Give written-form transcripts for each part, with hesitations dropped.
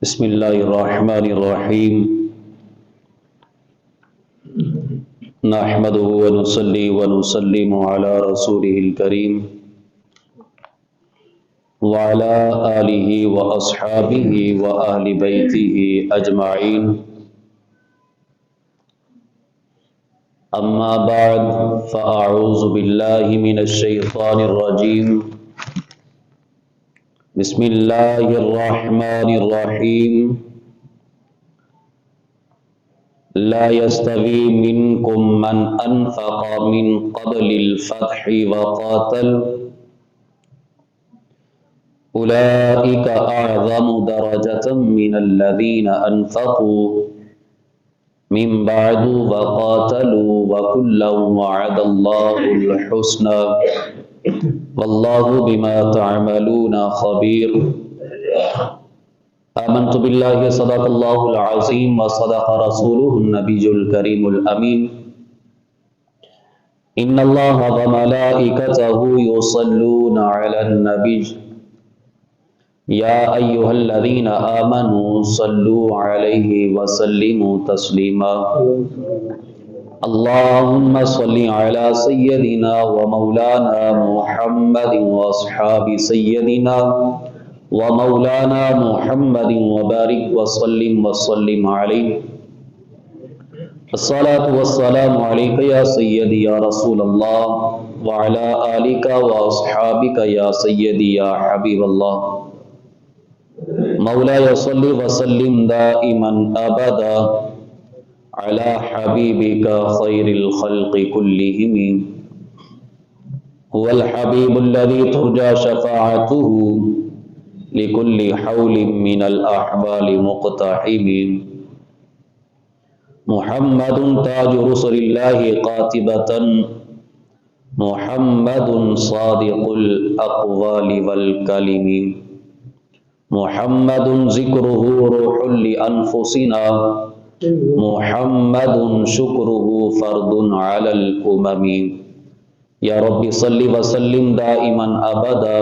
بسم اللہ الرحمن الرحیم نحمده ونصلي ونسلم على رسوله الكريم وعلى آله وأصحابه وأهل بيته أجمعين أما بعد فأعوذ بالله من الشيطان الرجيم بسم اللہ الرحمن الرحیم لا يستوي منكم من أنفق من قبل الفتح وقاتل أولئك أعظم درجة من الذين أنفقوا من بعد وقاتلوا وكلا وعد الله الحسنى واللہ بما تعملون خبیر آمنت باللہ صدق اللہ العظیم وصدق رسولہ النبی الکریم الامین ان اللہ وملائکتہ یصلون علی النبی یا ایہا الذین آمنوا صلوا علیہ وسلموا تسلیما اللہم صلی علی سیدنا و مولانا محمد و اصحاب سیدنا و مولانا محمد وبارک وسلم علیہ الصلاة والسلام علیک یا سیدی یا رسول اللہ وعلی آلک و اصحابک یا سیدی یا حبیب اللہ مولا صلی وسلم دائما ابدا على حبيبك خير الخلق كلهم هو الحبيب الذي ترجى شفاعته لكل حول من الأحوال مقتحم محمد تاج رسل الله قاتبة محمد صادق الأقوال والكلم محمد ذكره روح لأنفسنا محمد شکرہ فرد علی الامم یا رب صلی وسلم دائما ابدا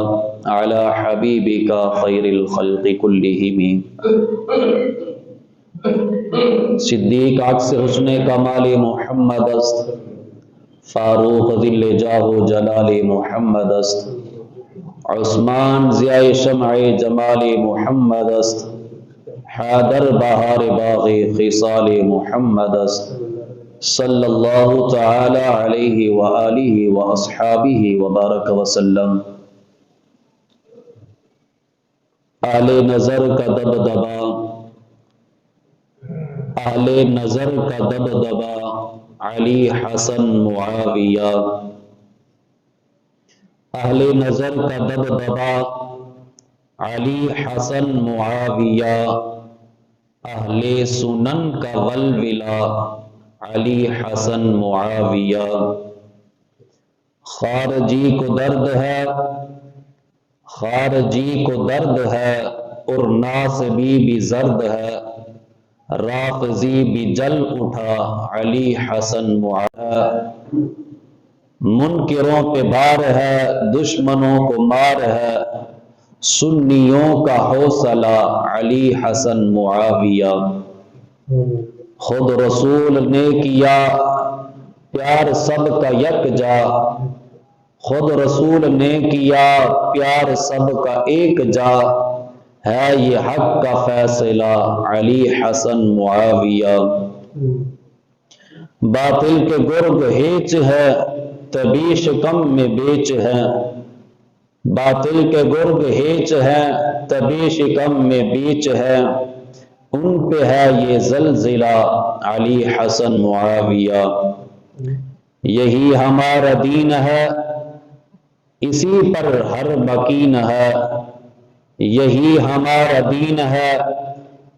علی حبیبک خیر الخلق کلہم صدیق عکس حسن کمال محمد است فاروق ذل جاہ جلال محمد است عثمان ضیاء شمع جمال محمد است حیدر بہار باغ خصال محمد است صلی اللہ تعالی علیہ وآلہ واصحابہ وبارک وسلم اہل نظر کا دبدبا اہل نظر کا دبدبا علی حسن معاویہ اہل نظر کا دبدبا علی حسن معاویہ اہل سنن کا ولولہ علی حسن معاویہ خارجی کو درد ہے خارجی کو درد ہے اور ناصبی بھی زرد ہے رافضی بھی جل اٹھا علی حسن معاویہ منکروں پہ بار ہے دشمنوں کو مار ہے سنیوں کا حوصلہ علی حسن معاویہ خود رسول نے کیا پیار سب کا یکجا خود رسول نے کیا پیار سب کا ایک جا ہے یہ حق کا فیصلہ علی حسن معاویہ باطل کے گرگ ہیچ ہے تبھی شکم میں بیچ ہے باطل کے گرگ ہیچ ہے تبھی شکم میں بیچ ہے ان پہ ہے یہ زلزلہ علی حسن معاویہ یہی ہمارا دین ہے اسی پر ہر مکین ہے یہی ہمارا دین ہے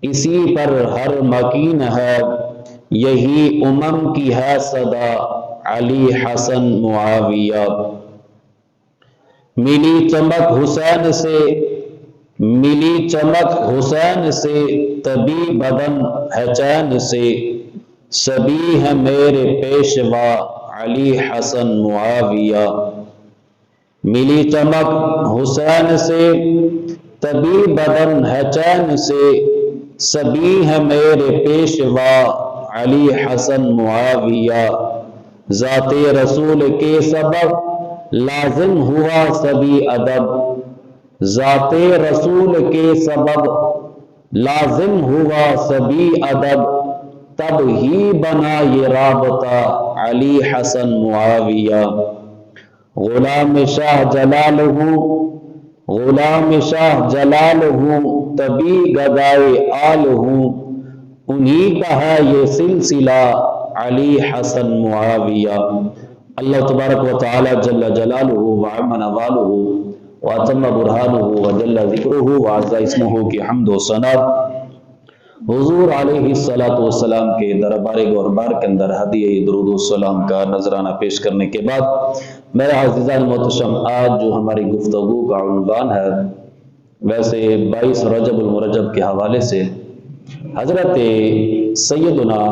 اسی پر ہر مکین ہے یہی امم کی ہے صدا علی حسن معاویہ ملی چمک حسین سے ملی چمک حسین سے تبھی بدن ہے چین سے سبھی ہے میرے پیشوا علی حسن معاویہ ملی چمک حسین سے طبی بدن ہے چین سے سبھی ہے میرے پیشوا علی حسن معاویہ، ذات رسول کے سبب لازم ہوا سبھی ادب، ذات رسول کے سبب لازم ہوا سبھی ادب، تب ہی بنا یہ رابطہ علی حسن معاویہ۔ غلام شاہ جلال ہوں، غلام شاہ جلال ہوں، تبھی گدائے آل ہوں، انہی کا ہے یہ سلسلہ علی حسن معاویہ۔ اللہ تبارک و تعالی جل جلالہ وعم نوالہ واتم برہانہ وجل ذکرہ وعز اسمہ کی حمد و ثنا حضور علیہ السلام کے دربار گوربار کے اندر ہدیہ درود و سلام کا نذرانہ پیش کرنے کے بعد، میرے عزیزان محتشم، آج جو ہماری گفتگو کا عنوان ہے، ویسے 22 رجب المرجب کے حوالے سے حضرت سیدنا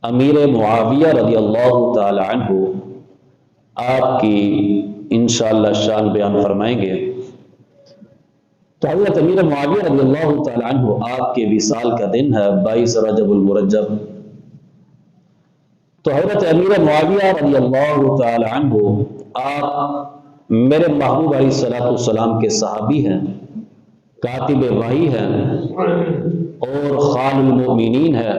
امیر معاویہ رضی اللہ تعالی عنہ آپ کی انشاءاللہ شان بیان فرمائیں گے۔ تو حضرت امیر معاویہ رضی اللہ تعالی عنہ آپ کے وصال کا دن ہے 22 رجب المرجب۔ تو حضرت امیر معاویہ رضی اللہ تعالی عنہ آپ میرے محبوب علیہ السلام کے صحابی ہیں، کاتب وحی ہیں اور خال المؤمنین ہیں،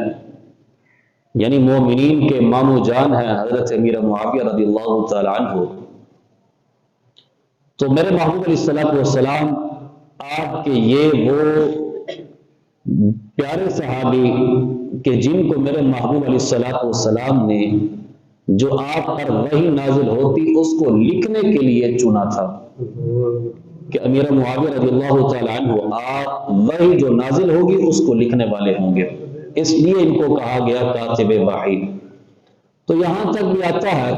یعنی مومنین کے مامو جان ہیں حضرت امیر معاویہ رضی اللہ تعالی عنہ۔ تو میرے محبوب علیہ السلام آپ کے یہ وہ پیارے صحابی کہ جن کو میرے محبوب علیہ السلام نے جو آپ پر وحی نازل ہوتی اس کو لکھنے کے لیے چنا تھا کہ امیر معاویہ رضی اللہ تعالی عنہ آپ وحی جو نازل ہوگی اس کو لکھنے والے ہوں گے، اس لیے ان کو کہا گیا کاتب وحی۔ تو یہاں تک بھی آتا ہے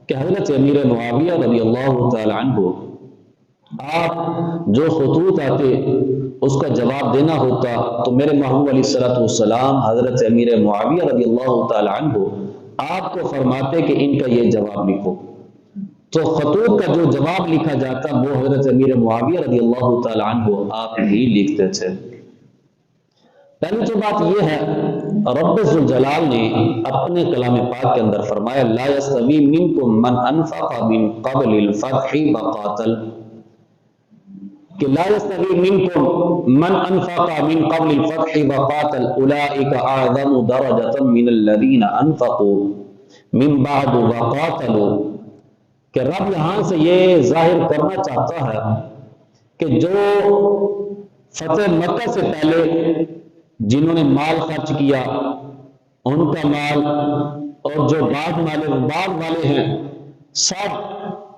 کہ حضرت امیر معاویہ رضی اللہ تعالی عنہ آپ جو خطوط آتے اس کا جواب دینا ہوتا تو میرے محبوب علیہ السلام حضرت امیر معاویہ رضی اللہ تعالی عنہ آپ کو فرماتے کہ ان کا یہ جواب لکھو۔ تو خطوط کا جو جواب لکھا جاتا وہ حضرت امیر معاویہ رضی اللہ تعالی عنہ آپ ہی لکھتے تھے۔ پہلی تو بات یہ ہے، رب ذوالجلال نے اپنے کلام پاک کے اندر فرمایا لا یستوی منکم من انفق من قبل الفتح وقاتل، کہ لا یستوی منکم من انفق من قبل الفتح وقاتل اولئک اعظم درجۃ من الذین انفقوا من بعد وقاتلوا، کہ رب یہاں سے یہ ظاہر کرنا چاہتا ہے کہ جو فتح مکہ سے پہلے جنہوں نے مال خرچ کیا ان کا مال، اور جو بعد والے ہیں سب،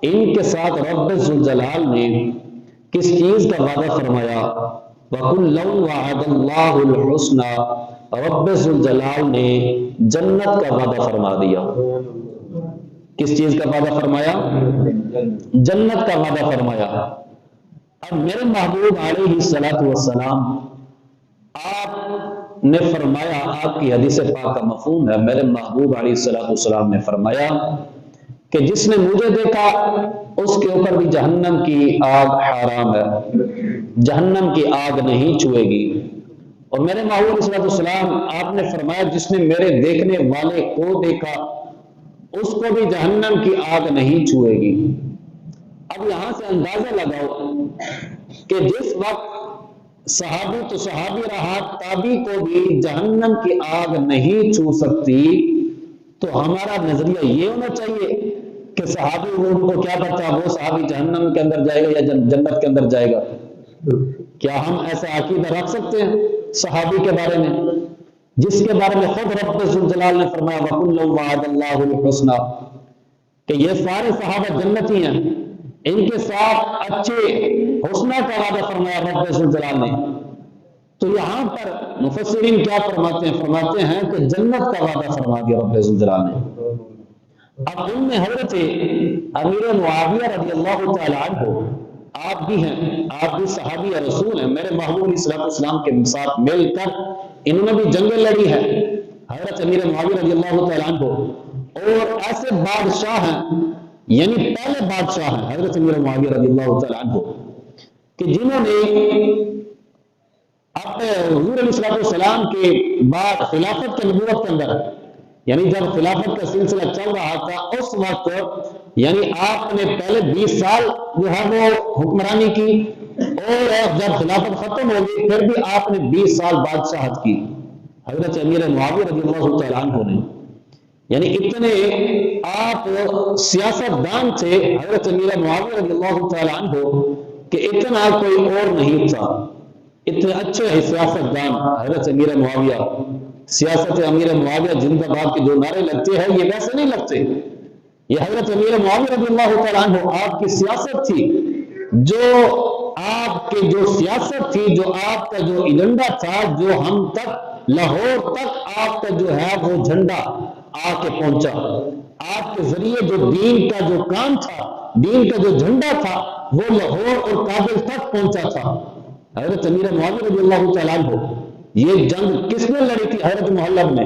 ان کے ساتھ رب ذوالجلال نے کس چیز کا وعدہ فرمایا؟ وَكُلًّا وَعَدَ اللَّهُ الْحُسْنَى، رب ذوالجلال نے جنت کا وعدہ فرما دیا۔ کس چیز کا وعدہ فرمایا؟ جنت کا وعدہ فرمایا۔ اب میرے محبوب علیہ السلام آپ نے فرمایا، آپ کی حدیث پاک کا مفہوم ہے، میرے محبوب علیہ السلام نے فرمایا کہ جس نے مجھے دیکھا اس کے اوپر بھی جہنم کی آگ حرام ہے، جہنم کی آگ نہیں چھوئے گی۔ اور میرے محبوب علیہ السلام آپ نے فرمایا جس نے میرے دیکھنے والے کو دیکھا اس کو بھی جہنم کی آگ نہیں چھوئے گی۔ اب یہاں سے اندازہ لگاؤ کہ جس وقت صحابی تو صحابی رہا، تابعی کو بھی جہنم کی آگ نہیں چھو سکتی، تو ہمارا نظریہ یہ ہونا چاہیے کہ صحابی ان کو کیا پتا وہ صحابی جہنم کے اندر جائے گا یا جنت کے اندر جائے گا؟ کیا ہم ایسا عقیدہ رکھ سکتے ہیں صحابی کے بارے میں جس کے بارے میں خود رب ذوالجلال نے فرمایا وَكُلًّا وَعَدَ اللَّهُ الْحُسْنَى، کہ یہ سارے صحابہ جنتی ہیں، ان کے ساتھ اچھے حسنہ کا وعدہ فرمایا رب ذوالجلال نے۔ تو یہاں پر مفسرین کیا فرماتے ہیں؟ فرماتے ہیں کہ جنت کا وعدہ فرما دیا رب ذوالجلال نے۔ اب ان میں حضرت امیر معاویہ رضی اللہ تعالی عنہ آپ بھی ہیں، آپ بھی صحابی رسول ہیں، میرے محبوب علیہ السلام کے ساتھ مل کر انہوں نے بھی جنگیں لڑی ہیں، حضرت امیر معاویہ رضی اللہ تعالی عنہ، اور ایسے بادشاہ ہیں، یعنی پہلے بادشاہ ہیں حضرت امیر معاویہ رضی اللہ تعالی عنہ، کہ جنہوں نے اب حضور علیہ السلام کے بعد خلافت کے نبوت کے اندر، یعنی جب خلافت کا سلسلہ چل رہا تھا اس وقت یعنی آپ نے پہلے 20 سال جو ہے وہ حکمرانی کی، اور جب خلافت ختم ہو گئی پھر بھی آپ نے 20 سال بادشاہت کی حضرت امیر معاویہ رضی اللہ تعالیٰ عنہ نے، یعنی اتنے آپ سیاست دان تھے حضرت امیر معاویہ رضی اللہ تعالیٰ عنہ کہ اتنا کوئی اور نہیں تھا، اتنے اچھے سیاست دان حضرت امیر معاویہ۔ سیاست امیر معاویہ زندہ باد کے جو نعرے لگتے ہیں یہ ویسے نہیں لگتے، یہ حضرت امیر معاویہ رضی اللہ تعالیٰ عنہ آپ کی سیاست تھی، جو آپ کی جو سیاست تھی، جو آپ کا جو ایجنڈا تھا، جو ہم تک لاہور تک آپ کا جو ہے وہ جھنڈا آ کے پہنچا، آپ کے ذریعے جو دین کا جو کام تھا، دین کا جو جھنڈا تھا وہ لاہور اور کابل تک پہنچا تھا۔ حضرت امیر معاویہ رضی اللہ تعالیٰ عنہ یہ جنگ کس نے لڑی تھی؟ حضرت محلب میں،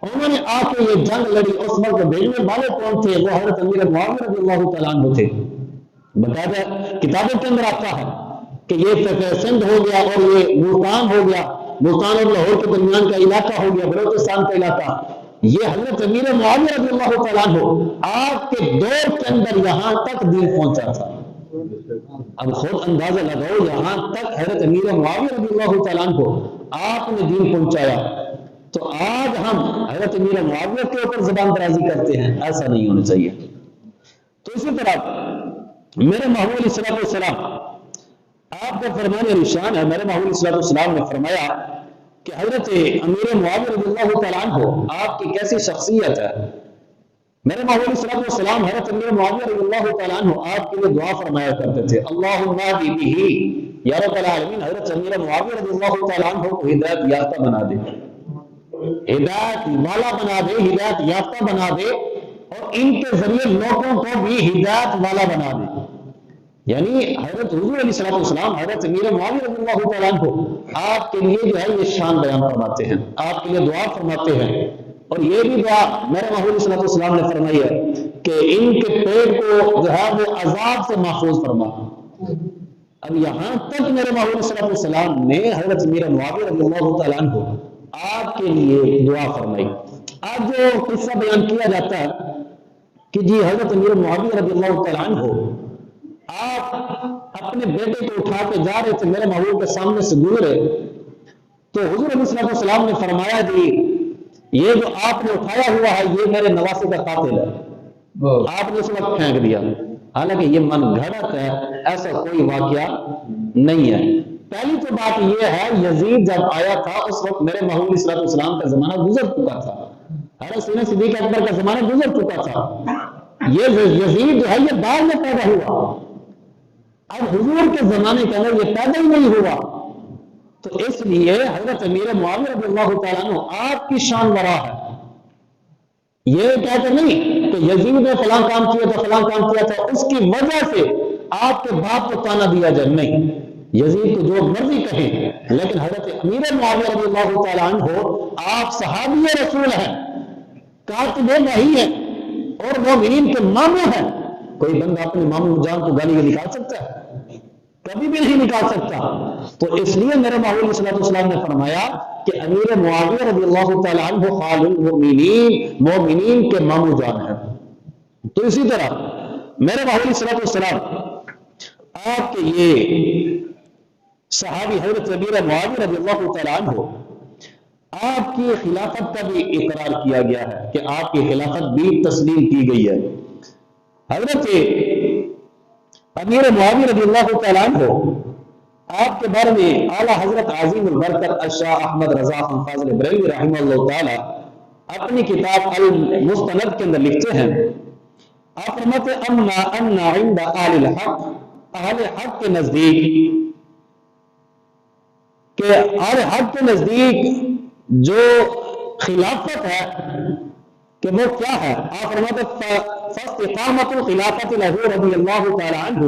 انہوں نے آ کے یہ جنگ لڑی، اس وقت بھیجنے والے کون تھے؟ وہ حضرت امیر معاویہ رضی اللہ تعالیٰ عنہ تھے۔ بتایا کتابوں کے اندر آتا ہے کہ یہ سندھ ہو گیا اور یہ ملتان ہو گیا، ملتان اور لاہور کے درمیان کا علاقہ ہو گیا، بلوچستان کا علاقہ، یہ حضرت امیر معاویہ رضی اللہ تعالیٰ عنہ آپ کے دور کے اندر یہاں تک دین پہنچا تھا۔ اب خود اندازہ لگاؤ، یہاں تک حضرت امیر معاویہ رضی اللہ تعالیٰ عنہ آپ نے دین پہنچایا، تو آج ہم حضرت امیر معاویہ کے اوپر زبان درازی کرتے ہیں، ایسا نہیں ہونا چاہیے۔ تو اسی طرح میرے محبوب علیہ السلام آپ کا فرمان نشان ہے، میرے محبوب علیہ السلام نے فرمایا کہ حضرت امیر معاویہ رضی اللہ تعالیٰ عنہ آپ کی کیسی شخصیت ہے۔ میرے محبوب علیہ السلام حضرت امیر معاویہ رضی اللہ تعالیٰ عنہ آپ کے لیے دعا فرمایا کرتے تھے، اللہم اہدی بہ یا رب العالمین، حضرت امیر معاویہ رضی اللہ تعالیٰ عنہ کو ہدایت یافتہ بنا دے، ہدایت والا بنا دے، ہدایت یافتہ بنا دے، اور ان کے ذریعے لوگوں کو بھی ہدایت والا بنا دے۔ یعنی حضرت حضور علیہ السلام حضرت امیر معاویہ رضی اللہ تعالیٰ عنہ آپ کے لیے جو ہے یہ شان بیان فرماتے ہیں، آپ کے لیے دعا فرماتے ہیں، اور یہ بھی دعا میرے محبوب علیہ السلام نے فرمائی ہے کہ ان کے پیٹ کو جو ہے وہ عذاب سے محفوظ فرما۔ اب یہاں تک میرے محبوب علیہ السلام نے حضرت امیر معاویہ رضی اللہ تعالیٰ عنہ آپ کے لیے دعا فرمائی۔ آج جو قصہ بیان کیا جاتا ہے کہ جی حضرت امیر معاویہ رضی اللہ تعالیٰ عنہ آپ اپنے بیٹے کو اٹھا کے جا رہے تھے، میرے محبوب کے سامنے سے گزرے، تو حضور علیہ السلام نے فرمایا جی یہ جو آپ نے اٹھایا ہوا ہے یہ میرے نواسے کا قاتل ہے، آپ نے اس وقت پھینک دیا۔ حالانکہ یہ من گھڑت ہے، ایسا کوئی واقعہ نہیں ہے۔ پہلی تو بات یہ ہے یزید جب آیا تھا اس وقت میرے محبوب علیہ السلام کا زمانہ گزر چکا تھا، حضرت سیدنا صدیق اکبر کا زمانہ گزر چکا تھا، یہ یزید جو ہے یہ بعد میں پیدا ہوا، اب حضور کے زمانے کے اندر یہ پیدا ہی نہیں ہوا، تو اس لیے حضرت امیر معاویہ رضی اللہ تعالیٰ عنہ آپ کی شان ورا ہے۔ یہ کہتے نہیں کہ یزید نے فلاں کام کیا تھا، فلاں کام کیا تھا، اس کی وجہ سے آپ کے باپ کو تانا دیا جائے، نہیں، یزید کو جو مرضی کہیں، لیکن حضرت امیر معاویہ رضی اللہ تعالیٰ عنہ آپ صحابی رسول ہیں، کاتب وحی ہیں، اور مومنین کے ماموں ہیں۔ کوئی بندہ اپنے ماموں جان کو گالی نکال سکتا ہے؟ کبھی بھی نہیں نکال سکتا۔ تو اس لیے میرے محبوب صلی اللہ علیہ وسلم نے فرمایا کہ امیر معاویہ رضی اللہ تعالیٰ عنہ خال المؤمنین، مومنین کے ماموں جان ہے۔ تو اسی طرح میرے محبوب صلی اللہ علیہ وسلم آپ کے یہ صحابی حضرت امیر معاویہ رضی اللہ تعالیٰ عنہ آپ کی خلافت کا بھی اقرار کیا گیا ہے کہ آپ کی خلافت بھی تسلیم کی گئی ہے۔ حضرت امیر معاویہ رضی اللہ تعالیٰ عنہ آپ کے بارے میں اعلیٰ حضرت عظیم البرکت الشاہ احمد رضا خان فاضل بریلوی رحمہ اللہ تعالیٰ اپنی کتاب المستند کے اندر لکھتے ہیں، آپ فرماتے اما ان عند اہل الحق، اہل حق کے نزدیک، کہ اہل حق کے نزدیک جو خلافت ہے کہ وہ کیا ہے، آپ فرماتے فاستقامت الخلافت له رضی اللہ تعالی عنہ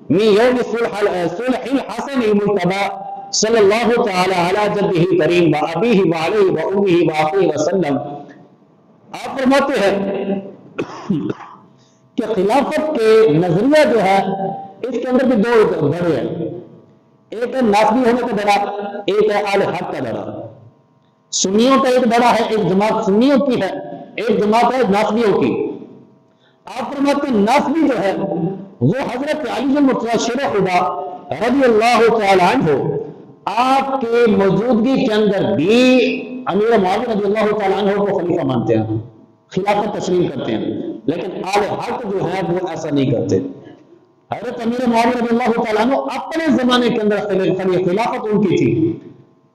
من یوم صلح الحسن المجتبی صلی اللہ تعالی علی جدہ کریم و ابیہ و علیہ و امہ و آخیہ وسلم۔ آپ فرماتے ہیں کہ خلافت کے نظریہ جو ہے اس کے اندر بھی دو بڑے ہیں، ایک ہے ناسبی ہونے کا ڈرا، ایک ہے اہل حق کا ڈرا. سنیوں کا ایک ڈرا ہے، ایک جماعت سنیوں کی ہے، ایک جماعت ہے ناسبیوں کی. آپ فرماتے ہیں ناسبی جو ہے وہ حضرت علی المرتضی شیر خدا رضی اللہ تعالی عنہ آپ کے موجودگی کے اندر بھی امیر معاویہ رضی اللہ تعالی عنہ کو خلیفہ مانتے ہیں، خلافت تسلیم کرتے ہیں. لیکن اہل حق جو ہے وہ ایسا نہیں کرتے. حضرت امیر معاویہ رضی اللہ تعالیٰ عنہ اپنے زمانے کے اندر خلافت ان کی تھی.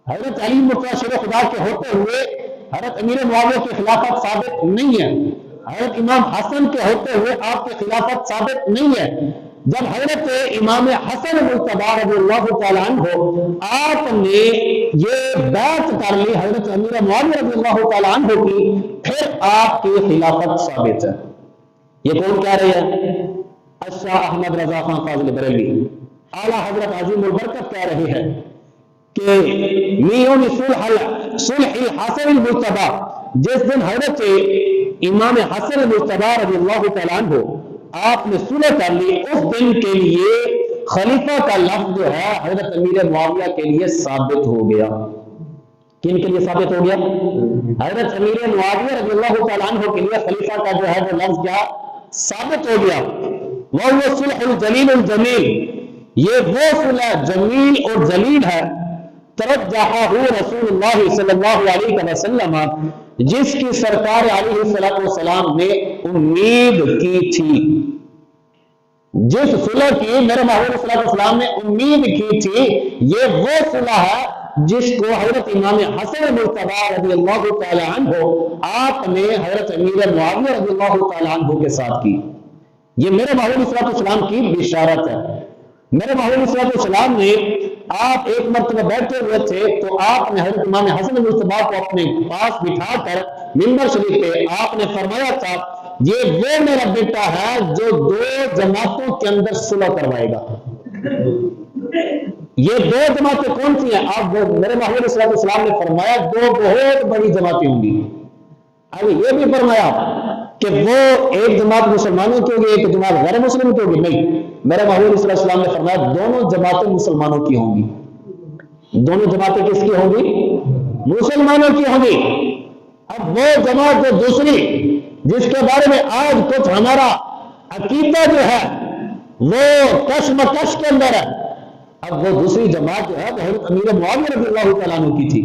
حضرت علی مرتضی شیر خدا کے ہوتے ہوئے حضرت امیر معاویہ کی خلافت ثابت نہیں ہے. حضرت امام حسن کے ہوتے ہوئے آپ کی خلافت ثابت نہیں ہے. جب حضرت امام حسن مجتبی رضی اللہ تعالیٰ عنہ آپ نے یہ بیعت کر لی حضرت امیر معاویہ رضی اللہ تعالیٰ عنہ کی، پھر آپ کی خلافت ثابت ہے. یہ کون کہہ رہے ہیں؟ شاہ احمد رضا خان فاضل بریلوی اعلیٰ حضرت عظیم البرکت کہہ رہے ہیں کہ میون صلح الحسن المجتبی، جس دن حضرت امام حسن المجتبی رضی اللہ تعالیٰ عنہ آپ نے صلح کر لی، اس دن کے لیے خلیفہ کا لفظ جو ہے حضرت امیر معاویہ کے لیے ثابت ہو گیا. کن کے لیے ثابت ہو گیا؟ حضرت امیر معاویہ رضی اللہ تعالیٰ عنہ کے لیے خلیفہ کا جو ہے وہ لفظ کیا ثابت ہو گیا. وہ صلح الجلیل الجمیل، یہ وہ صلح جمیل اور جلیل ہے ترجحہ رسول اللہ صلی اللہ علیہ وسلم، جس کی سرکار علیہ السلام نے امید کی تھی. جس صلح کی میرے محبوب صلی اللہ علیہ وسلم نے امید کی تھی، یہ وہ صلح ہے جس کو حضرت امام حسن مجتبی رضی اللہ تعالی عنہ آپ نے حضرت امیر معاویہ رضی اللہ تعالی عنہ کے ساتھ کی. یہ میرے محبوب صلی اللہ علیہ وسلم کی بشارت ہے. میرے محبوب صلی اللہ علیہ وسلم نے آپ ایک مرتبہ بیٹھے ہوئے تھے تو آپ نے حضرت امام حسن مجتبی کو اپنے پاس بٹھا کر منبر شریف پہ آپ نے فرمایا تھا یہ وہ میرا بیٹا ہے جو دو جماعتوں کے اندر صلح کروائے گا. یہ دو جماعتیں کون سی ہیں؟ آپ میرے محبوب صلی اللہ علیہ وسلم نے فرمایا دو بہت بڑی جماعتیں ہوں گی. ابھی یہ بھی فرمایا کہ وہ ایک جماعت مسلمانوں کی ہوگی، ایک جماعت غیر مسلموں کی ہوگی؟ نہیں، میرے محبوب صلی اللہ علیہ وسلم نے فرمایا دونوں جماعتیں مسلمانوں کی ہوں گی. دونوں جماعتیں کس کی ہوں گی؟ مسلمانوں کی ہوں گی. اب وہ جماعت جو دوسری جس کے بارے میں آج کچھ ہمارا عقیدہ جو ہے وہ کشمکش کے اندر ہے، اب وہ دوسری جماعت جو ہے وہ حضرت امیر معاویہ رضی اللہ تعالیٰ عنہ کی تھی.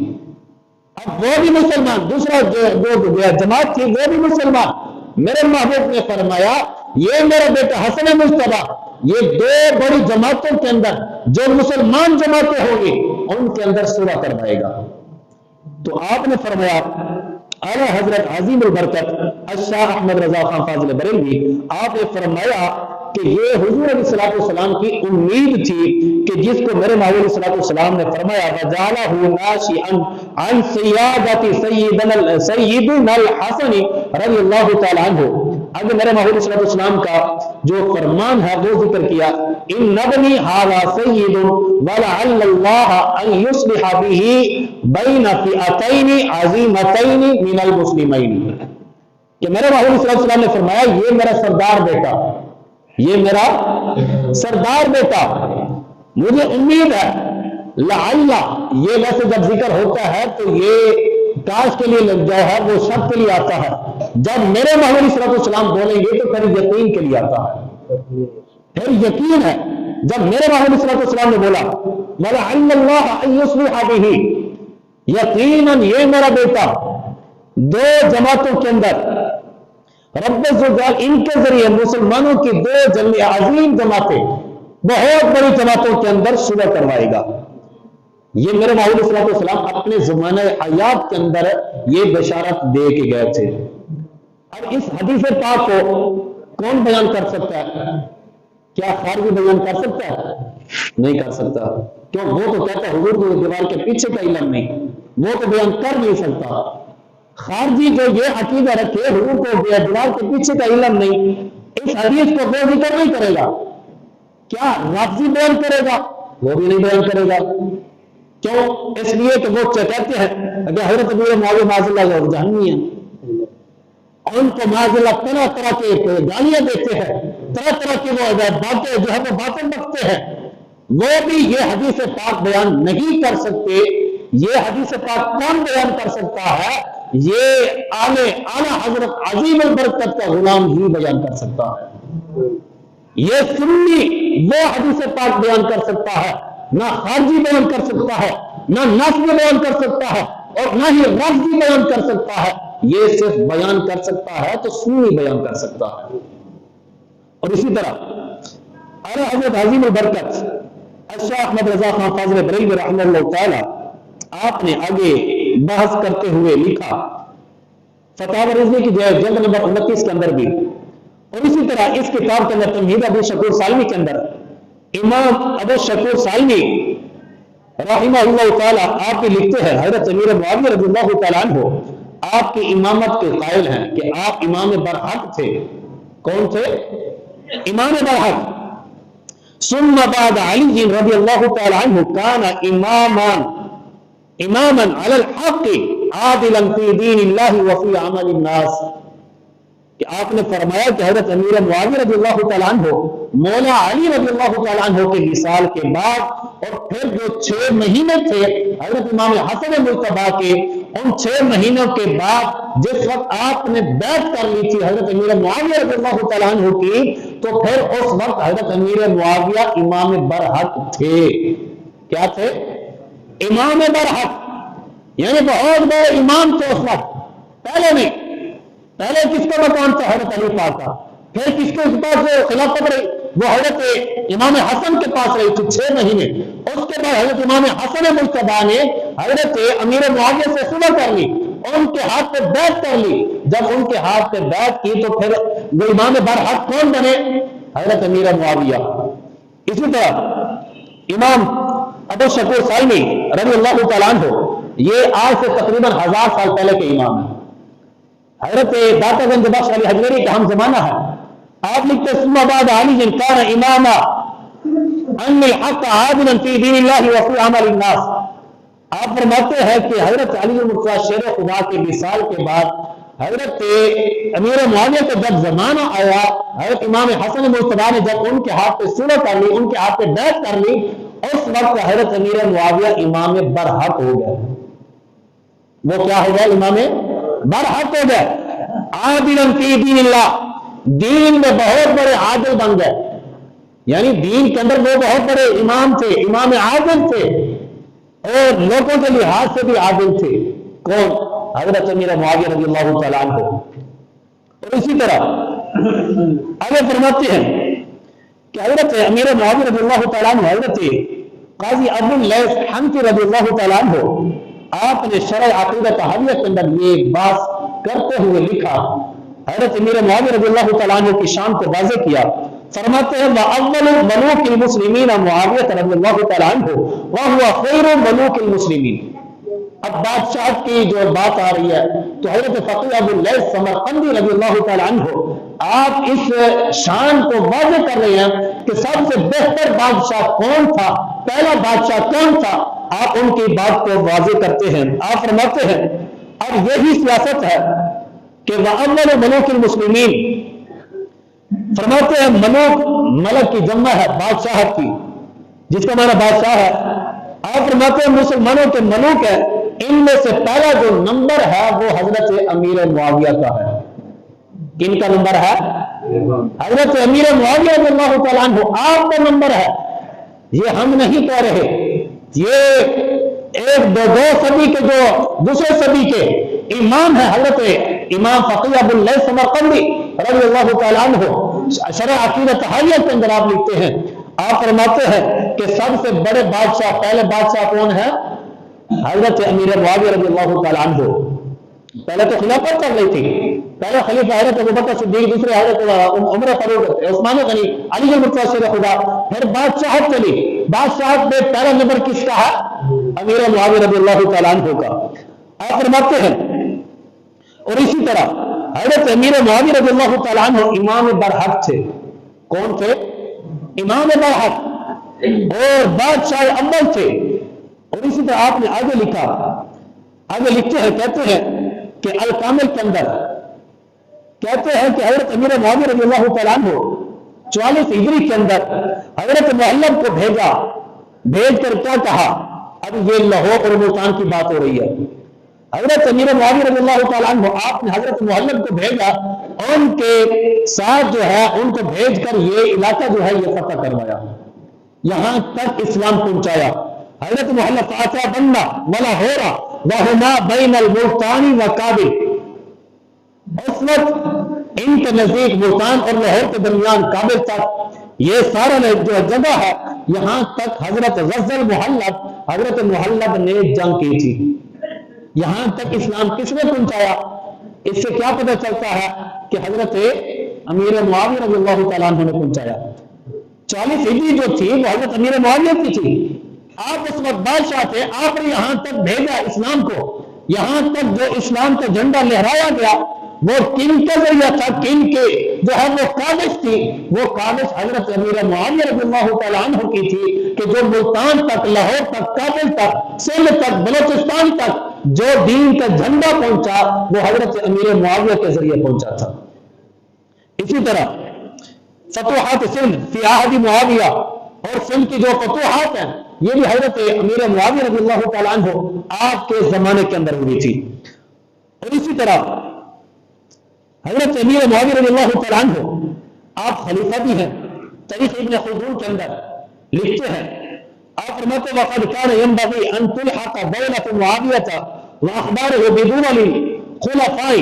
اب وہ بھی مسلمان، دوسرا جو جماعت تھی وہ بھی مسلمان. میرے محبوب نے فرمایا یہ میرا بیٹا حسن مجتبی یہ دو بڑی جماعتوں کے اندر جو مسلمان جماعتیں ہوں گی ان کے اندر صلح کروائے گا. تو آپ نے فرمایا اعلیٰ حضرت عظیم البرکت شاہ احمد رضا خان فاضل بریلوی آپ نے فرمایا کہ یہ حضور علیہ الصلوۃ والسلام کی امید تھی کہ جس کو میرے محبوب علیہ الصلوۃ والسلام نے فرمایا وَجَعَلَهُ نَاشِئًا عَنْ سِيَادَةِ سَيِّدِنَا الْحَسَنِ رضی اللہ تعالی عنہ. اگر میرے محبوب علیہ الصلوۃ والسلام کا جو فرمان ہے وہ ذکر کیا إِنَّ ابْنِي هَذَا سَيِّدٌ وَلَعَلَّ اللَّهَ أَن يُصْلِحَ بِهِ بَيْنَ فِئَتَيْنِ عَظِيمَتَيْنِ مِنَ الْمُسْلِمَيْنِ. کہ میرے محبوب علیہ الصلوۃ والسلام نے فرمایا یہ میرا سردار بیٹا، یہ میرا سردار بیٹا، مجھے امید ہے لعل، یہ ویسے جب ذکر ہوتا ہے تو یہ کاش کے لیے لگ جائے ہے وہ شک کے لیے آتا ہے، جب میرے محبوب علیہ الصلوۃ والسلام بولیں گے تو پھر یقین کے لیے آتا ہے. پھر یقین ہے جب میرے محبوب علیہ الصلوۃ والسلام نے بولا وَلَعَلَّ اللَّهَ أَن يُصْلِحَ بِهِ، یقیناً یہ میرا بیٹا دو جماعتوں کے اندر رب العزت ان کے ذریعے مسلمانوں کی دو عظیم جماعتیں بہت بڑی جماعتوں کے اندر صلح کروائے گا. یہ میرے محبوب صلی اللہ علیہ وسلم اپنے زمانہ حیات کے اندر یہ بشارت دے کے گئے تھے. اب اس حدیث پاک کو کون بیان کر سکتا ہے؟ کیا خارجی بیان کر سکتا ہے؟ نہیں کر سکتا. کیوں؟ وہ تو کہتا ہے حضور کو دیوار کے پیچھے کا علم نہیں، وہ تو بیان کر نہیں سکتا. خارجی جو یہ عقیدہ رکھے حضور کو دیوار کے پیچھے کا علم نہیں، اس حدیث کو وہ ذکر نہیں کرے گا. کیا رافضی بیان کرے گا؟ وہ بھی نہیں بیان کرے گا. کیوں؟ اس لیے کہ وہ کہتے ہیں کہ حضرت امیر معاویہ معاذ اللہ جہنمی ہیں، ان کو معاذ اللہ طرح طرح کے گالیاں دیتے ہیں، طرح طرح کے وہ باتیں جو ہے وہ باتیں بکتے ہیں. وہ بھی یہ حدیث پاک بیان نہیں کر سکتے. یہ حدیث پاک کون بیان کر سکتا ہے؟ یہ اعلی حضرت عظیم البرکت کا غلام ہی بیان کر سکتا ہے. یہ سنی وہ حدیث پاک بیان کر سکتا ہے، نہ خارجی بیان کر سکتا ہے، نہ نسل بیان کر سکتا ہے، اور نہ ہی رفضی بیان کر سکتا ہے. یہ صرف بیان کر سکتا ہے تو سنی بیان کر سکتا ہے. اور اسی طرح اعلی حضرت عظیم البرکت الشیخ احمد رضا خان فاضل بریلوی رحمہ اللہ تعالی، آپ نے آگے بحث کرتے ہوئے لکھا فتاوی رضوی کی جلد نمبر 29 کے اندر بھی، اور اسی طرح اس کتاب کے اندر تمہید ابو شکور سالمی کے اندر امام ابو شکور سالمی رحمہ اللہ تعالی آپ بھی لکھتے ہیں حضرت امیر معاویہ رضی اللہ تعالیٰ عنہ آپ کی امامت کے قائل ہیں کہ آپ امام برحق تھے. کون تھے؟ امام برحق. ثم بعد علی رضی اللہ تعالیٰ عنہ کان اماما علی الحق عادلا فی دین اللہ وفی عمل الناس. کہ آپ نے فرمایا کہ حضرت امیر معاویہ رضی اللہ تعالیٰ عنہ مولا علی رضی اللہ تعالیٰ عنہ کے وصال کے بعد اور پھر جو 6 مہینے تھے حضرت امام حسن مجتبی کے، ان 6 مہینوں کے بعد جس وقت آپ نے بیعت کر لی تھی حضرت امیر معاویہ رضی اللہ تعالیٰ عنہ کی، تو پھر اس وقت حضرت امیر معاویہ امام برحق تھے. کیا تھے؟ امام برحق. یعنی بہت بڑے امام تھے اس وقت. پہلے نہیں، پہلے کس کا مقام تھا؟ حضرت علی پاک کا. پھر کس کے پاس خلافت رہی؟ وہ حضرت امام حسن کے پاس رہی تھی 6 مہینے. اس کے بعد حضرت امام حسن مجتبی نے حضرت امیر معاویہ سے صلح کر لی، ان کے ہاتھ پہ بیعت کر لی. جب ان کے ہاتھ پہ بیعت کی تو پھر وہ امام برحق کون بنے؟ حضرت امیر معاویہ. اسی طرح امام ابو شکور سالمی رضی اللہ تعالیٰ عنہ یہ آج سے تقریباً 1000 سال پہلے کے امام ہیں. حضرت داتا گنج بخش علی حجویری کا ہم زمانہ ہے. آپ لکھتے ثم بعد علی کان اماما ان الحق عادلا فی دین اللہ وفی عمل الناس. آپ فرماتے ہیں کہ حضرت علی المرتضی شیر خدا کے وصال کے بعد حضرت امیر معاویہ کا جب زمانہ آیا، حضرت امام حسن مجتبی نے جب ان کے ہاتھ پہ صلح کر لی، ان کے ہاتھ پہ بیعت کر لی، اس وقت حضرت امیر معاویہ امام برحق ہو گئے. وہ کیا ہو گئے؟ امام برحق ہو گئے. عادلا فی دین اللہ، دین میں بہت بڑے عادل بن گئے. یعنی دین کے اندر وہ بہت بڑے امام تھے، امام عادل تھے، اور لوگوں کے لحاظ سے بھی عادل تھے. کون؟ حضرت امیر معاویہ رضی اللہ تعالیٰ عنہ. اور اسی طرح آگے فرماتے ہیں کہ حضرت امیر معاویہ رضی اللہ تعالیٰ عنہ حضرت قاضی ابو اللیث حنفی رضی اللہ تعالیٰ عنہ آپ نے شرح عقیدہ طحاویہ کے اندر یہ بات کرتے ہوئے لکھا، حضرت امیر معاویہ رضی اللہ تعالیٰ عنہ کی شان کو واضح کیا. فرماتے ہیں وَأَوَّلُ مَلُوكِ الْمُسْلِمِينَ مُعَاوِيَةَ رضی اللہ تعالیٰ عنہ وَهُوَ خَيْرُ مَلُوكِ الْمُسْلِمِينَ. اب بادشاہت کی جو بات آ رہی ہے تو حضرت فقیہ ابو اللیث سمرقندی رضی اللہ تعالیٰ عنہ آپ اس شان کو واضح کر رہے ہیں کہ سب سے بہتر بادشاہ کون تھا، پہلا بادشاہ کون تھا. آپ ان کی بات کو واضح کرتے ہیں. آپ فرماتے ہیں اب یہی سیاست ہے کہ وَأَوَّلُ مَلُوكِ الْمُسْلِمِينَ. فرماتے ہیں ملوک ملک کی جمع ہے بادشاہت کی، جس کا معنی بادشاہ ہے. آپ فرماتے ہیں مسلمانوں کے ملوک ہے، ان میں سے پہلا جو نمبر ہے وہ حضرت امیر معاویہ کا ہے. کن کا نمبر ہے؟ حضرت امیر معاویہ رضی اللہ تعالیٰ عنہ آپ کا نمبر ہے. یہ ہم نہیں کہہ رہے، یہ ایک دو صدی کے جو دوسرے صدی کے امام ہے حضرت امام فقیہ ابو اللیث سمرقندی رضی اللہ تعالیٰ عنہ شرح عقیدہ طحاویہ کے اندر آپ لکھتے ہیں، آپ فرماتے ہیں کہ سب سے بڑے بادشاہ، پہلے بادشاہ کون ہے؟ حضرت امیر معاویہ رضی اللہ تعالیٰ عنہ. پہلے تو خلافت کر رہی تھی، پہلے خلیفہ حضرت ابوبکر صدیق، دوسرے حضرت عمر فاروق، عثمان غنی، علی المرتضی شیر خدا. پھر بادشاہت چلی، بادشاہت میں پہلا نمبر کس کا ہے؟ امیر معاویہ رضی اللہ تعالیٰ عنہ کا. آپ فرماتے ہیں اور اسی طرح حضرت امیر معاویہ رضی اللہ تعالیٰ عنہ امام برحق تھے. کون تھے؟ امام برحق اور بادشاہ اول تھے. اور اسی طرح آپ نے آگے لکھا، آگے لکھتے ہیں، کہتے ہیں کہ الکامل کے اندر کہتے ہیں کہ حضرت امیر معاویہ رضی اللہ تعالیٰ عنہ 44 ہجری کے اندر حضرت محلب کو بھیجا بھیج کر کیا کہا؟ اب یہ لاہور اور ملتان کی بات ہو رہی ہے. حضرت امیر معاویہ رضی اللہ تعالیٰ عنہ آپ نے حضرت محلب کو بھیجا، ان کے ساتھ جو ہے ان کو بھیج کر یہ علاقہ جو ہے یہ فتح کروایا، یہاں تک اسلام پہنچایا. حضرت محلب فاتح بننا ولاہور وہما بین الملتان و کابل، اس وقت ان کے نزدیک ملتان اور لاہور کے درمیان کابل تک یہ سارا جو جگہ ہے، یہاں تک حضرت غزل محلب، حضرت محلب نے جنگ کی تھی. یہاں تک اسلام کس نے پہنچایا؟ اس سے کیا پتہ چلتا ہے کہ حضرت امیر معاویہ رضی اللہ تعالیٰ عنہ نے پہنچایا. 40 ہجری جو تھی وہ حضرت امیر معاویہ کی تھی. آپ اس وقت بادشاہ تھے، آپ نے یہاں تک بھیجا اسلام کو. یہاں تک جو اسلام کا جھنڈا لہرایا گیا وہ کن کا ذریعہ تھا؟ کن کے جو ہے وہ کاوش تھی، وہ کاوش حضرت امیر معاویہ رضی اللہ تعالیٰ عنہ کی تھی کہ جو ملتان تک، لاہور تک، کابل تک، سندھ تک، بلوچستان تک جو دین کا جھنڈا پہنچا وہ حضرت امیر معاویہ کے ذریعے پہنچا تھا. اسی طرح فتوحات سندھ فی عہد معاویہ، اور سندھ کی جو فتوحات ہیں یہ بھی حضرت امیر معاویہ رضی اللہ تعالیٰ عنہ آپ کے زمانے کے اندر ہوئی تھی. اور اسی طرح حضرت امیر معاویہ رضی اللہ تعالیٰ عنہ آپ خلیفہ بھی ہیں. تاریخ ابن خلدون کے اندر لکھتے ہیں، آپ فرماتے ہیں وقد کان ينبغي ان تلحق دولة معاویہ واخبارہ بدون الخلفاء.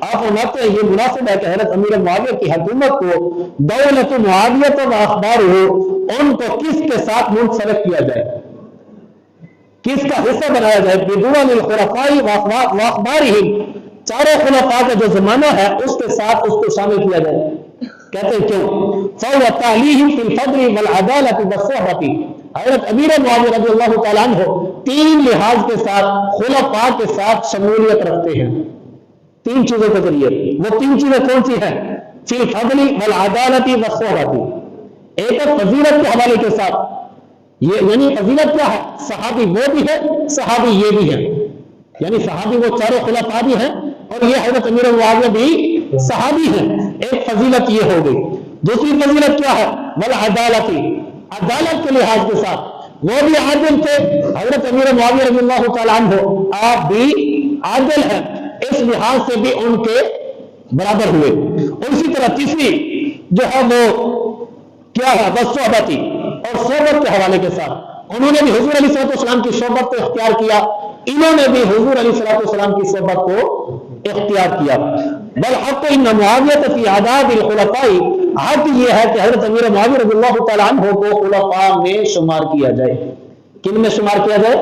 آپ فرماتے ہیں یہ مناسب ہے کہ حضرت امیر معاویہ کی حکومت کو دولت معاویہ واخبارہ ان کو کس کے ساتھ منسلک کیا جائے، کس کا حصہ بنایا جائے؟ بدون الخلفاء واخبارہ، چاروں خلفاء کا جو زمانہ ہے اس کے ساتھ اس کو شامل کیا جائے. کہتے ہیں کیوں؟ فَهُوَ تَعْلِيهِمْ فِي الْفَضْلِ وَالْعَدَالَةِ وَالصُّحْبَةِ. حضرت امیر معاویہ رضی اللہ تعالیٰ عنہ 3 لحاظ کے ساتھ خلفاء کے ساتھ شمولیت رکھتے ہیں. 3 چیزوں کے ذریعے. وہ 3 چیزیں کون سی ہیں؟ فی الفضل والعدالة والصحبة. ایک ہے فضیلت کے حوالے کے ساتھ، یہ یعنی فضیلت کیا ہے؟ صحابی وہ بھی ہے، صحابی یہ بھی ہے. یعنی صحابی وہ چاروں خلفاء بھی ہیں اور یہ حضرت امیر معاویہ بھی صحابی ہیں. ایک فضیلت یہ ہو گئی. دوسری فضیلت کیا ہے؟ والعدالت، عدالت کے لحاظ کے ساتھ وہ بھی عادل تھے. حضرت امیر معاویہ رضی اللہ تعالیٰ عنہ آپ بھی عادل ہیں، اس لحاظ سے بھی ان کے برابر ہوئے. اور اسی طرح تیسری جو ہے وہ کیا ہے؟ والصحبتی، اور صحبت کے حوالے کے ساتھ انہوں نے بھی حضور علیہ السلام کی صحبت کو اختیار کیا، انہوں نے بھی حضور علیہ السلام کی صحبت کو اختیار کیا. بالحق ان معاویہ فی اعداد الخلفاء، حق یہ ہے کہ حضرت امیر معاویہ رضی اللہ تعالیٰ عنہ کو خلفاء میں شمار کیا جائے. کن میں شمار کیا جائے؟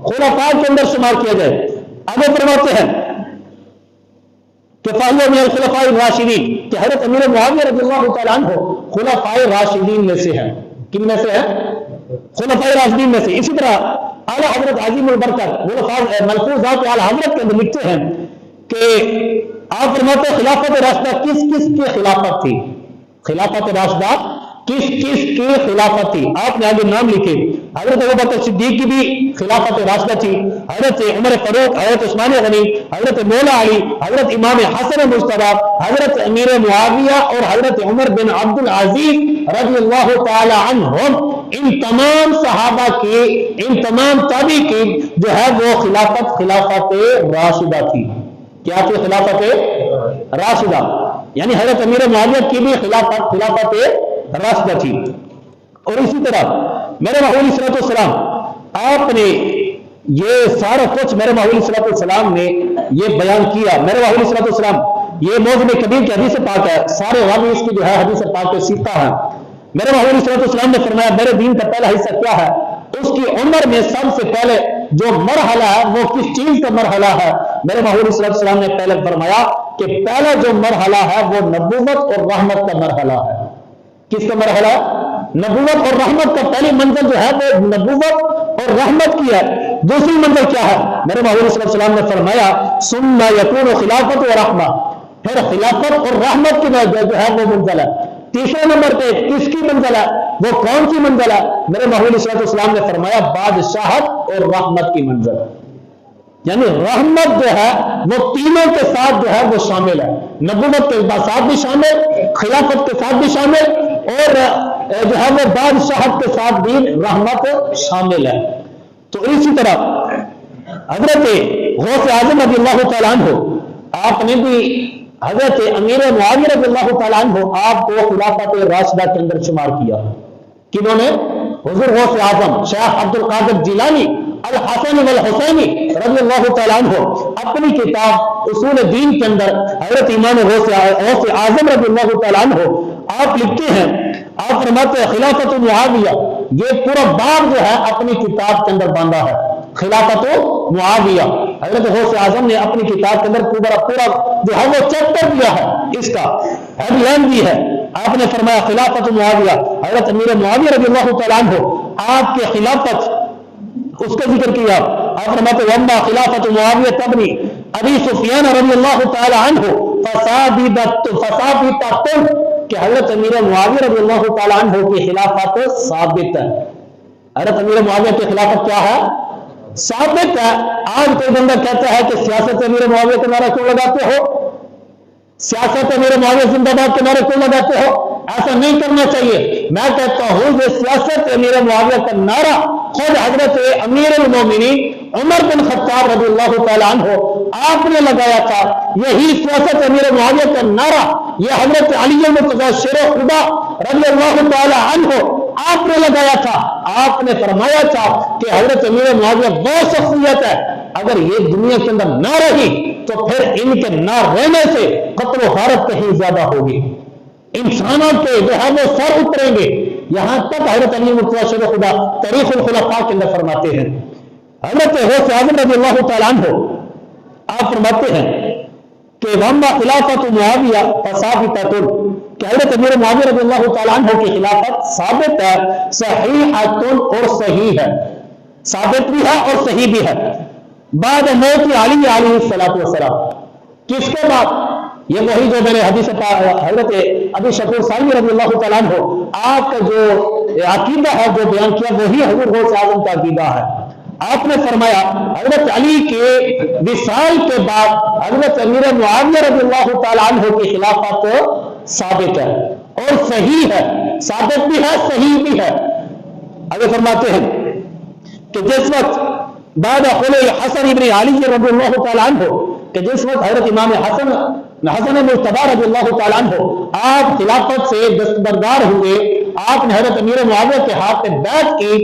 خلفاء کے اندر شمار کیا جائے. آگے فرماتے ہیں کہ فَهُوَ مِنَ الْخُلَفَاءِ الرَّاشِدِينَ، کہ حضرت امیر معاویہ رضی اللہ تعالیٰ عنہ خلفاء راشدین میں سے ہیں. کن میں سے ہیں؟ خلفاء راشدین میں سے. اسی طرح اعلیٰ حضرت عظیم البرکت ملفوظات اعلیٰ حضرت کے اندر لکھتے ہیں کہ آپ فرماتے ہیں خلافت راشدہ کس کس کی خلافت تھی؟ خلافت راشدہ کس کس کی خلافت تھی؟ آپ نے آگے نام لکھے. حضرت ابوبکر صدیق کی بھی خلافت راشدہ تھی، حضرت عمر فاروق، حضرت عثمان غنی، حضرت مولا علی، حضرت امام حسن مجتبی، حضرت امیر معاویہ اور حضرت عمر بن عبد العزیز رضی اللہ تعالی عنہم. ان تمام صحابہ کی، ان تمام تابعی کی جو ہے وہ خلافت راشدہ تھی. کیا تھی؟ خلافت راشدہ. یعنی حضرت امیر معاویہ کی بھی خلافت راشدہ تھی. اور اسی طرح میرے محمود علیہ الصلوۃ والسلام آپ نے یہ سارا کچھ میرے محمود علیہ الصلوۃ والسلام نے یہ بیان کیا. میرے محمود علیہ الصلوۃ والسلام یہ موضوع کبیر کی حدیث پاک ہے، سارے راوی اس کی جو ہے حدیث پاک کے سیکھتا ہے. میرے محمود علیہ الصلوۃ والسلام نے فرمایا میرے دین کا پہلا حصہ کیا ہے؟ اس کی عمر میں سب سے پہلے جو مرحلہ ہے وہ کس چیز کا مرحلہ ہے؟ میرے محمود علیہ الصلوۃ والسلام نے پہلے فرمایا کہ پہلا جو مرحلہ ہے وہ نبوت اور رحمت کا مرحلہ ہے. کس کا مرحلہ؟ نبوت اور رحمت کا. پہلی منزل جو ہے وہ نبوت اور رحمت کی ہے. دوسری منزل کیا ہے؟ میرے محمود علیہ السلام نے فرمایا ثم یکون خلافت و رحمہ، پھر خلافت اور رحمت کی جو ہے وہ منزل ہے. تیسرے نمبر پہ کس کی منزل ہے؟ وہ کون سی منزل ہے؟ میرے محمود علیہ السلام نے فرمایا بادشاہت اور رحمت کی منزل. یعنی رحمت جو ہے وہ تینوں کے ساتھ جو ہے وہ شامل ہے. نبوت کے ساتھ بھی شامل، خلافت کے ساتھ بھی شامل اور جو ہے وہ بادشاہت کے ساتھ بھی رحمت شامل ہے۔ تو اسی طرح حضرت غوث اعظم رضی اللہ تعالیٰ عنہ آپ نے بھی حضرت امیر معاویہ رضی اللہ تعالیٰ عنہ آپ کو خلافت راشدہ کے اندر شمار کیا۔ کنہوں نے؟ حضور غوث اعظم شیخ عبد القادر جیلانی الحسن والحسینی رضی اللہ تعالیٰ عنہ اپنی کتاب اصول دین کے اندر حضرت امام غوث اعظم رضی اللہ تعالیٰ عنہ آپ لکھتے ہیں، آپ فرماتے ہیں خلافت معاویہ، یہ پورا باب جو ہے اپنی کتاب کے اندر باندھا ہے۔ خلافت معاویہ حضرت غوث اعظم نے اپنی کتاب کے اندر پورا جو ہے وہ چیپٹر دیا ہے، اس کا ہیڈ لائن دی ہے۔ آپ نے فرمایا خلافت معاویہ، حضرت امیر معاویہ رضی اللہ تعالیٰ عنہ آپ کے خلافت اس کا ذکر کیا۔ آپ فرماتے وَمَّا خلافت معاویہ تبنی ابی سفیان رضی اللہ تعالیٰ عنہ فثابتۃ، کہ حضرت امیر معاویہ رضی اللہ تعالیٰ عنہ کی خلافت ثابت ہے۔ حضرت امیر معاویہ کی خلافت کیا ہے؟ ثابت ہے۔ آج کوئی بندہ کہتا ہے کہ سیاست امیر معاویہ کے نعرہ کیوں لگاتے ہو، سیاست امیر معاویہ زندہ باد کے نعرے کیوں لگاتے ہو؟ ایسا نہیں کرنا چاہیے۔ میں کہتا ہوں یہ سیاست امیر معاویہ کا نعرہ خود حضرت امیر المومنین عمر بن خطاب رضی اللہ تعالیٰ عنہ آپ نے لگایا تھا۔ یہی سیاست امیر معاویہ کا نعرہ یہ حضرت علی المرتضیٰ شیر خدا رضی اللہ تعالیٰ عنہ آپ نے لگایا تھا۔ آپ نے فرمایا تھا کہ حضرت امیر معاویہ وہ شخصیت ہے، اگر یہ دنیا کے اندر نہ رہی تو پھر ان کے نہ رہنے سے قتل و غارت کہیں زیادہ ہوگی، انسانوں کے جو ہے وہ سر اتریں گے۔ یہاں تک حضرت علی المرتضیٰ شیر خدا تاریخ الخلفاء کے اندر فرماتے ہیں۔ حضرت غوث اعظم رضی اللہ تعالیٰ عنہ آپ فرماتے ہیں کہ وَمَّا خلافت معاویہ فثابتۃ، کہ حضرت امیر معاویہ رضی اللہ تعالیٰ عنہ کی خلافت ثابت ہے، صحیحۃ اور صحیح ہے، ثابت بھی ہے اور صحیح بھی ہے، بعد موت علی علیہ السلام، کس کے بعد؟ یہ وہی جو میں نے حدیث حضرت ابی شکور سالمی رضی اللہ تعالیٰ عنہ آپ کا جو عقیدہ ہے جو بیان کیا وہی حضور غوث اعظم کا عقیدہ ہے۔ آپ نے فرمایا حضرت علی کے وصال کے بعد حضرت امیر معاویہ رضی اللہ تعالیٰ عنہ کی خلافت ثابت ہے اور صحیح ہے، ثابت بھی ہے صحیح بھی ہے۔ آگے فرماتے ہیں کہ جس وقت بعد خلع حسن ابن علی رضی اللہ تعالیٰ عنہ، کہ جس وقت حضرت امام حسن مجتبی رضی اللہ تعالیٰ عنہ آپ خلافت سے دستبردار ہوئے، آپ نے حضرت امیر معاویہ کے ہاتھ پہ بیعت کی،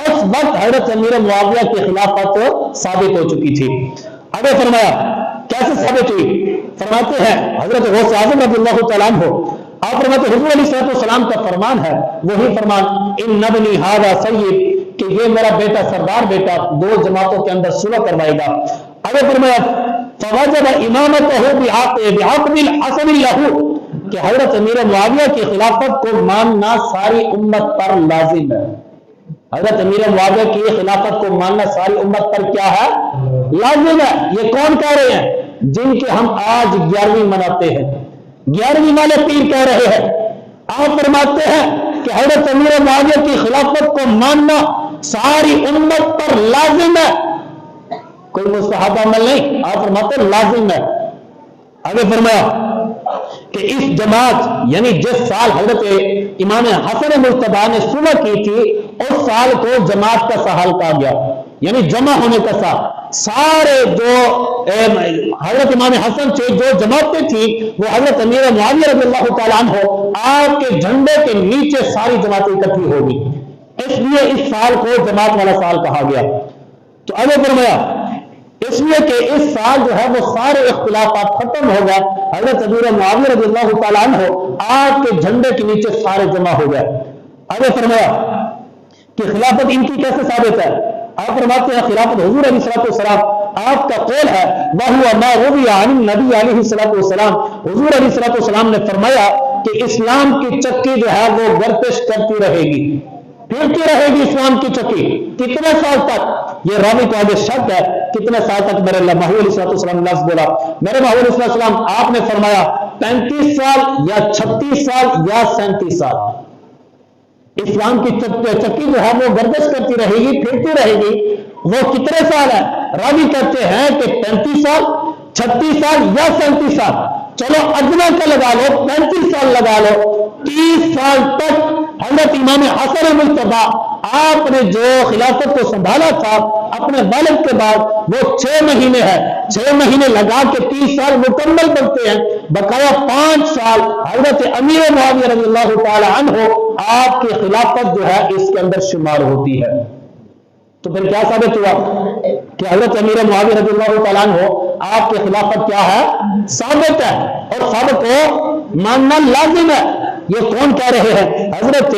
اس وقت حضرت امیر معاویہ کی خلافت ثابت ہو چکی تھی۔ آگے فرمایا کیسے ثابت ہوئی؟ فرماتے ہیں حضرت غوث اعظم رضی اللہ تعالیٰ عنہ آپ فرماتے حضور علیہ السلام کا فرمان ہے، وہی فرمان ان ابنی ھذا سید، کہ یہ میرا بیٹا سردار بیٹا دو جماعتوں کے اندر صلح کروائے گا۔ آگے فرمایا فوجب امامتہ بعقد الحسن لہ، کہ حضرت امیر معاویہ کی خلافت کو ماننا ساری امت پر لازم ہے۔ حضرت امیر معاویہ کی خلافت کو ماننا ساری امت پر کیا ہے؟ لازم ہے۔ یہ کون کہہ رہے ہیں؟ جن کے ہم آج 11ویں مناتے ہیں، 11ویں والے پیر کہہ رہے ہیں۔ آپ فرماتے ہیں کہ حضرت امیر معاویہ کی خلافت کو ماننا ساری امت پر لازم ہے، کوئی مستحب عمل نہیں، آپ فرماتے ہیں لازم ہے۔ آگے فرمایا کہ اس جماعت یعنی جس سال حضرت امام حسن مجتبی نے صلح کی تھی اس سال کو جماعت کا سال کہا گیا، یعنی جمع ہونے کا سال۔ سارے جو حضرت امام حسن سے جو جماعتیں تھیں وہ حضرت امیر معاویہ رضی اللہ تعالیٰ عنہ آپ کے جھنڈے کے نیچے ساری جماعتیں اکٹھی ہوگی، اس لیے اس سال کو جماعت والا سال کہا گیا۔ تو آگے فرمایا اس لیے کہ اس سال جو ہے وہ سارے اختلافات ختم ہو گئے، حضرت امیر معاویہ رضی اللہ تعالیٰ عنہ آپ کے جھنڈے کے نیچے سارے جمع ہو گئے۔ آگے فرمایا کہ خلافت ان کی کیسے ثابت ہے؟ آپ فرماتے ہیں خلافت حضور علیہ السلام آپ کا قول ہے، وَهُوَ مَا رُوِيَ عَنِ النَّبِيِّ عَلَيْهِ السلام، حضور علیہ السلام نے فرمایا کہ اسلام کی چکی جو ہے وہ گردش کرتی رہے گی، پھرتی رہے گی اسلام کی چکی۔ کتنے سال تک؟ یہ راوی کو آگے شک ہے کتنے سال تک میرے محبوب علیہ السلام لفظ بولا، میرے محبوب علیہ السلام آپ نے فرمایا 35 سال یا 36 سال یا 37 سال اسلام کی چکی جو ہے وہ گردش کرتی رہے گی، پھرتی رہے گی۔ وہ کتنے سال ہے؟ راوی کہتے ہیں کہ 35 سال 36 سال یا 37 سال۔ چلو ادنا کا لگا لو 35 سال لگا لو، 30 سال تک حضرت امام حسن مجتبی آپ نے جو خلافت کو سنبھالا تھا اپنے والد کے بعد وہ 6 مہینے ہے، 6 مہینے لگا کے 30 سال مکمل بنتے ہیں، بقایا 5 سال حضرت امیر معاویہ رضی اللہ تعالی عنہ آپ کی خلافت جو ہے اس کے اندر شمار ہوتی ہے۔ تو پھر کیا ثابت ہوا کہ حضرت امیر معاویہ رضی اللہ تعالیٰ عنہ آپ کی خلافت کیا ہے؟ ثابت ہے، اور ثابت کو ماننا لازم ہے۔ یہ کون کہہ رہے ہیں؟ حضرت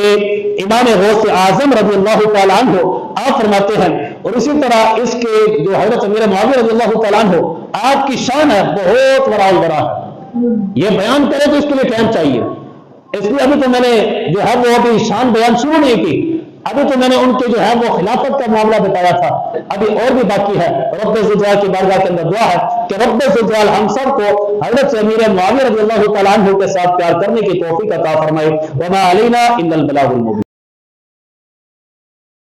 امام غوث اعظم رضی اللہ تعالیٰ عنہ آپ فرماتے ہیں، اور اسی طرح اس کے جو حضرت امیر معاویہ رضی اللہ تعالیٰ عنہ آپ کی شان ہے بہت بڑا ہے، یہ بیان کرے تو اس کے لیے ٹائم چاہیے، اس لیے ابھی تو میں نے جو ہے وہ ابھی شان بیان شروع نہیں کی، ابھی تو میں نے ان کے جو ہے وہ خلافت کا معاملہ بتایا تھا، ابھی اور بھی باقی ہے۔ رب ذوالجلال کی بارگاہ کے اندر دعا ہے کہ رب ذوالجلال ہم سب کو حضرت امیر معاویہ رضی اللہ تعالیٰ عنہ کے ساتھ پیار کرنے کی توفیق عطا فرمائے۔ وما علینا الا البلاغ المبین۔